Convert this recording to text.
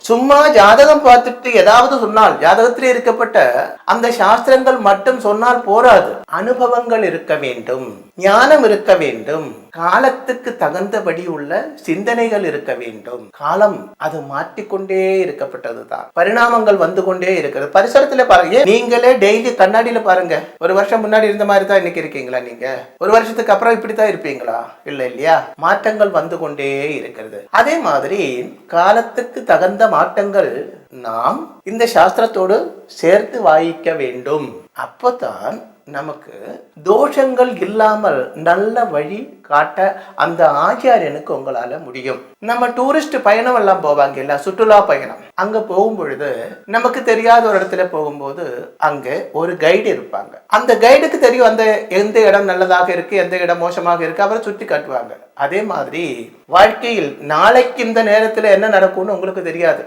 சும்மா ஜாதகம் பார்த்துட்டு ஏதாவது சொன்னால், ஜாதகத்திலே இருக்கப்பட்ட அந்த சாஸ்திரங்கள் மட்டும் சொன்னால் போராது. அனுபவங்கள் இருக்க வேண்டும், ஞானம் இருக்க வேண்டும், காலத்துக்கு தகுந்தபடி உள்ள சிந்தனைகள் இருக்க வேண்டும். காலம் அது மாற்றிக்கொண்டே இருக்கப்பட்டதுதான், பரிணாமங்கள் வந்து கொண்டே இருக்கிறது. பரிசரத்துல பாருங்க, நீங்களே டெய்லி கண்ணாடியில பாருங்க. ஒரு வருஷம் முன்னாடி இருந்த மாதிரி தான் இன்னைக்கு இருக்கீங்களா? நீங்க ஒரு வருஷத்துக்கு அப்புறம் இப்படித்தான் இருப்பீங்களா? இல்ல இல்லையா? மாற்றங்கள் வந்து கொண்டே இருக்கிறது. அதே மாதிரி காலத்துக்கு தகுந்த மாற்றங்கள் நாம் இந்த சாஸ்திரத்தோடு சேர்த்து வாயிக்க வேண்டும். அப்போதான் நமக்கு தோஷங்கள் இல்லாமல் நல்ல வழி காட்ட அந்த ஆச்சாரியனுக்கு உங்களால முடியும். நம்ம டூரிஸ்ட் பயணம் எல்லாம் போவாங்க இல்ல, சுற்றுலா பயணம். அங்க போகும் பொழுது நமக்கு தெரியாத ஒரு இடத்துல போகும்போது அங்க ஒரு கைடு இருப்பாங்க. அந்த கைடுக்கு தெரியும் அந்த எந்த இடம் நல்லதாக இருக்கு, எந்த இடம் மோசமாக இருக்கு, அவரை சுற்றி காட்டுவாங்க. அதே மாதிரி வாழ்க்கையில் நாளைக்கு இந்த நேரத்துல என்ன நடக்கும்னு உங்களுக்கு தெரியாது.